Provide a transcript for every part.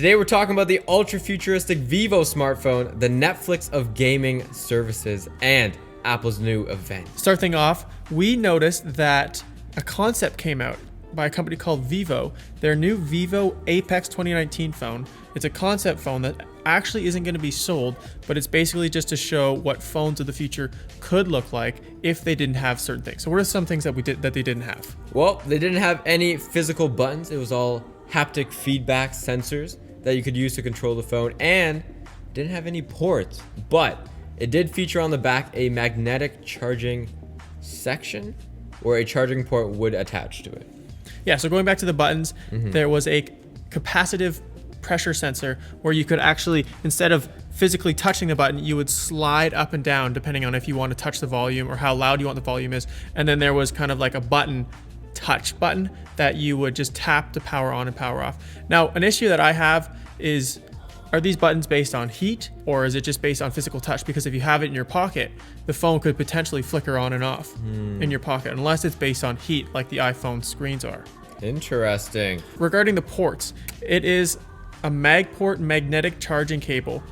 Today we're talking about the ultra-futuristic Vivo smartphone, the Netflix of gaming services, and Apple's new event. Start thing off, we noticed that a concept came out by a company called Vivo, their new Vivo Apex 2019 phone. It's a concept phone that actually isn't going to be sold, but it's basically just to show what phones of the future could look like if they didn't have certain things. So what are some things that they didn't have? Well, they didn't have any physical buttons. It was all haptic feedback sensors that you could use to control the phone, and didn't have any ports, but it did feature on the back a magnetic charging section where a charging port would attach to it. Yeah, so going back to the buttons, there was a capacitive pressure sensor where you could actually, instead of physically touching the button, you would slide up and down depending on if you want to touch the volume or how loud you want the volume is. And then there was kind of like a touch button that you would just tap to power on and power off. Now, an issue that I have is, are these buttons based on heat or is it just based on physical touch? Because if you have it in your pocket, the phone could potentially flicker on and off in your pocket, unless it's based on heat like the iPhone screens are. Interesting. Regarding the ports, it is a MagPort magnetic charging cable.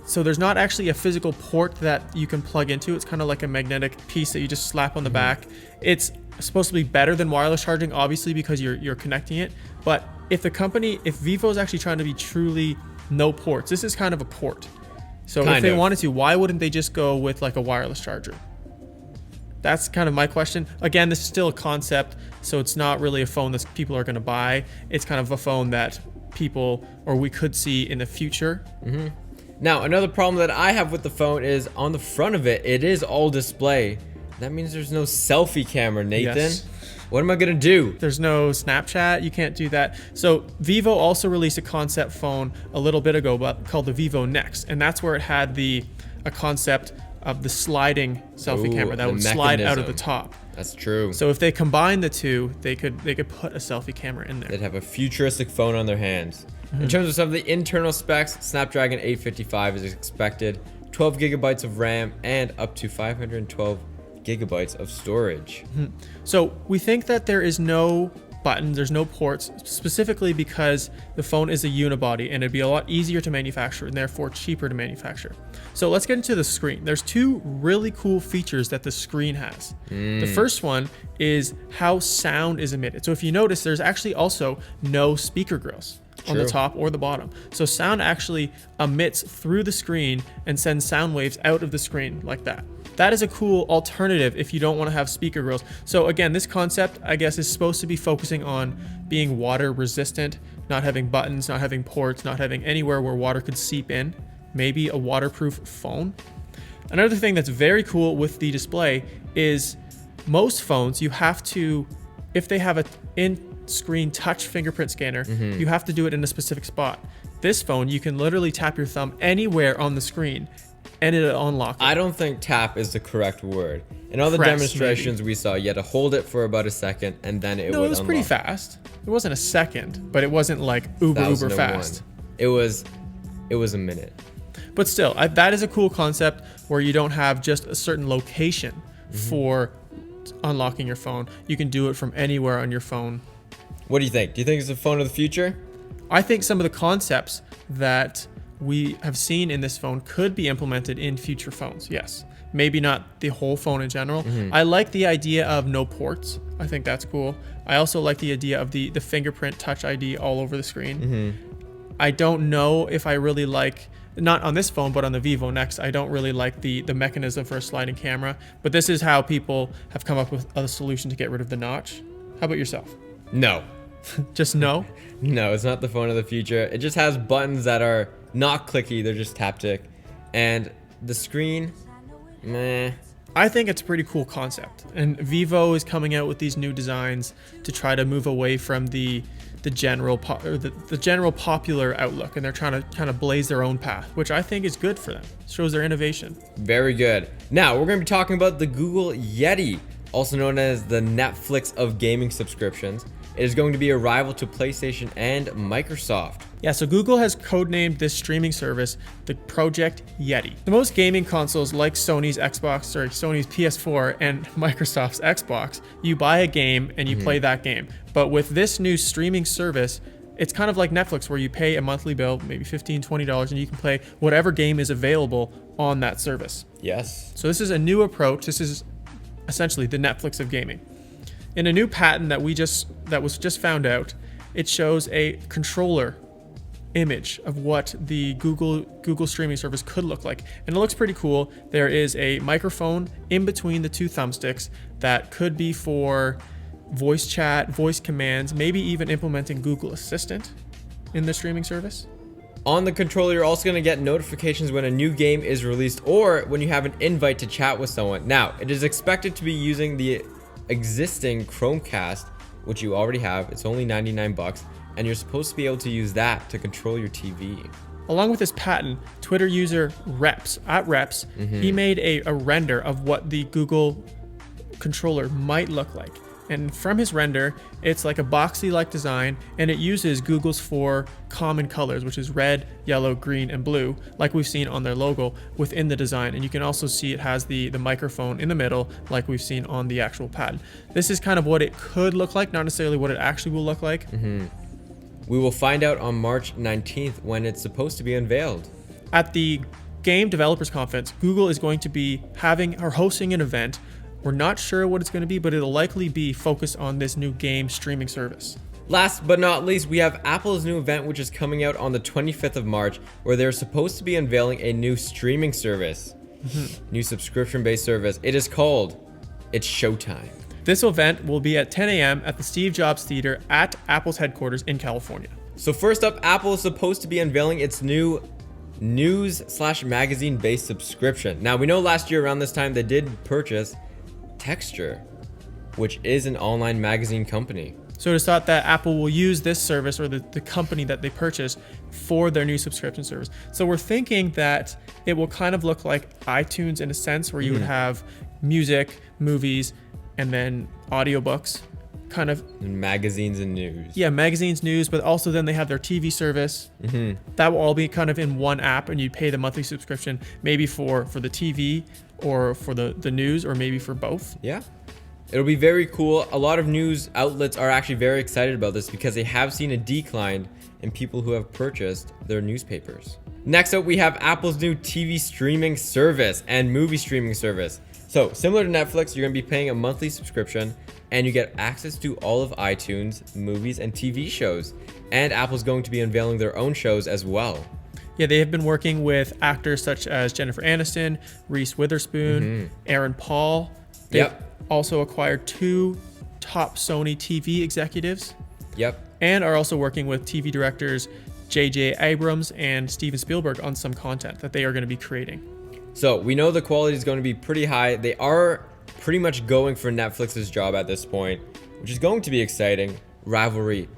So there's not actually a physical port that you can plug into. It's kind of like a magnetic piece that you just slap on the back. It's supposed to be better than wireless charging, obviously, because you're connecting it. But if Vivo is actually trying to be truly no ports, this is kind of a port. So if they wanted to, why wouldn't they just go with like a wireless charger? That's kind of my question. Again, this is still a concept, so it's not really a phone that people are going to buy. It's kind of a phone that we could see in the future. Now, another problem that I have with the phone is on the front of it, it is all display. That means there's no selfie camera, Nathan. Yes. What am I gonna do? There's no Snapchat. You can't do that. So Vivo also released a concept phone a little bit ago called the Vivo Next, and that's where it had a concept of the sliding selfie camera that would slide out of the top. That's true. So if they combine the two, they could put a selfie camera in there. They'd have a futuristic phone on their hands. In terms of some of the internal specs, Snapdragon 855 is expected, 12 gigabytes of RAM, and up to 512 gigabytes of storage. So we think that there is no buttons, there's no ports, specifically because the phone is a unibody and it'd be a lot easier to manufacture and therefore cheaper to manufacture. So let's get into the screen. There's two really cool features that the screen has. The first one is how sound is emitted. So if you notice, there's actually also no speaker grills on the top or the bottom. So sound actually emits through the screen and sends sound waves out of the screen like that. That is a cool alternative if you don't want to have speaker grills. So again, this concept, I guess, is supposed to be focusing on being water resistant, not having buttons, not having ports, not having anywhere where water could seep in. Maybe a waterproof phone. Another thing that's very cool with the display is most phones, you have to, if they have a in-screen touch fingerprint scanner, you have to do it in a specific spot. This phone, you can literally tap your thumb anywhere on the screen and it'll unlock it. I don't think tap is the correct word. In all the demonstrations we saw, you had to hold it for about a second and then it would unlock. No, it was pretty fast. It wasn't a second, but it wasn't like uber fast. It was a minute. But still, that is a cool concept where you don't have just a certain location for unlocking your phone. You can do it from anywhere on your phone. What do you think? Do you think it's the phone of the future? I think some of the concepts that we have seen in this phone could be implemented in future phones. Yes, maybe not the whole phone in general. I like the idea of no ports. I think that's cool. I also like the idea of the fingerprint touch ID all over the screen. I don't know if I really like, not on this phone, but on the Vivo Next, I don't really like the mechanism for a sliding camera, but this is how people have come up with a solution to get rid of the notch. How about yourself? No. Just no? No, it's not the phone of the future. It just has buttons that are not clicky, they're just haptic. And the screen, meh. I think it's a pretty cool concept. And Vivo is coming out with these new designs to try to move away from the general popular outlook, and they're trying to kind of blaze their own path, which I think is good for them. It shows their innovation. Very good. Now, we're going to be talking about the Google Yeti, also known as the Netflix of gaming subscriptions. It is going to be a rival to PlayStation and Microsoft. Yeah, so Google has codenamed this streaming service the Project Yeti. The most gaming consoles like Sony's PS4 and Microsoft's Xbox, you buy a game and you play that game. But with this new streaming service, it's kind of like Netflix where you pay a monthly bill, maybe $15, $20, and you can play whatever game is available on that service. Yes. So this is a new approach. This is essentially the Netflix of gaming. In a new patent that was just found out, it shows a controller image of what the Google streaming service could look like, and it looks pretty cool. There is a microphone in between the two thumbsticks that could be for voice chat, voice commands, maybe even implementing Google Assistant in the streaming service. On the controller, you're also going to get notifications when a new game is released or when you have an invite to chat with someone. Now, it is expected to be using the existing Chromecast, which you already have. It's only $99, and you're supposed to be able to use that to control your TV. Along with this patent, Twitter user Reps, he made a render of what the Google controller might look like. And from his render, it's like a boxy-like design, and it uses Google's 4 common colors, which is red, yellow, green, and blue, like we've seen on their logo within the design. And you can also see it has the microphone in the middle, like we've seen on the actual patent. This is kind of what it could look like, not necessarily what it actually will look like. We will find out on March 19th when it's supposed to be unveiled. At the Game Developers Conference, Google is going to be having or hosting an event. We're not sure what it's going to be, but it'll likely be focused on this new game streaming service. Last but not least, we have Apple's new event, which is coming out on the 25th of March, where they're supposed to be unveiling a new streaming service, new subscription-based service. It is called It's Showtime. This event will be at 10 a.m. at the Steve Jobs Theater at Apple's headquarters in California. So first up, Apple is supposed to be unveiling its new news/magazine-based subscription. Now, we know last year around this time they did purchase Texture, which is an online magazine company. So it is thought that Apple will use this service, or the company that they purchased, for their new subscription service. So we're thinking that it will kind of look like iTunes in a sense, where you would have music, movies, and then audiobooks, kind of. And magazines and news. Yeah, magazines, news, but also then they have their TV service. That will all be kind of in one app, and you pay the monthly subscription, maybe for the TV or for the news, or maybe for both. Yeah. It'll be very cool. A lot of news outlets are actually very excited about this because they have seen a decline in people who have purchased their newspapers. Next up, we have Apple's new TV streaming service and movie streaming service. So similar to Netflix, you're going to be paying a monthly subscription and you get access to all of iTunes, movies, and TV shows. And Apple's going to be unveiling their own shows as well. Yeah, they have been working with actors such as Jennifer Aniston, Reese Witherspoon, Aaron Paul. They've also acquired 2 top Sony TV executives. And are also working with TV directors J.J. Abrams and Steven Spielberg on some content that they are going to be creating. So we know the quality is going to be pretty high. They are pretty much going for Netflix's job at this point, which is going to be exciting. Rivalry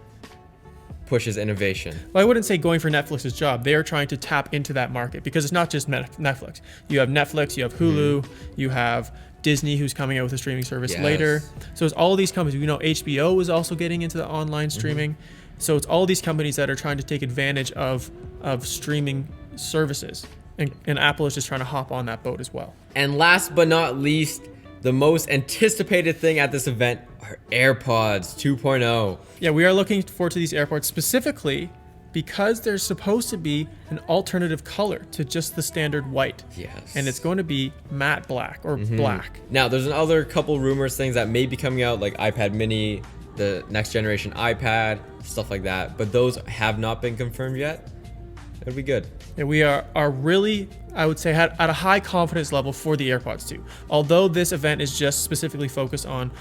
pushes innovation. Well, I wouldn't say going for Netflix's job. They are trying to tap into that market because it's not just Netflix. You have Netflix, you have Hulu, you have Disney, who's coming out with a streaming service later. So it's all of these companies. We know HBO is also getting into the online streaming. So it's all these companies that are trying to take advantage of streaming services. And Apple is just trying to hop on that boat as well. And last but not least, the most anticipated thing at this event are AirPods 2.0. Yeah, we are looking forward to these AirPods specifically because there's supposed to be an alternative color to just the standard white. Yes. And it's going to be matte black or black. Now, there's another couple rumors, things that may be coming out, like iPad mini, the next generation iPad, stuff like that. But those have not been confirmed yet. It'll be good. And we are really, I would say, at a high confidence level for the AirPods 2. Although this event is just specifically focused on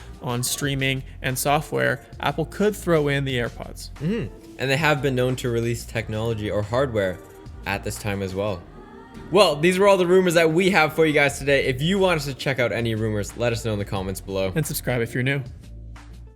streaming and software, Apple could throw in the AirPods. And they have been known to release technology or hardware at this time as well. Well, these were all the rumors that we have for you guys today. If you want us to check out any rumors, let us know in the comments below. And subscribe if you're new.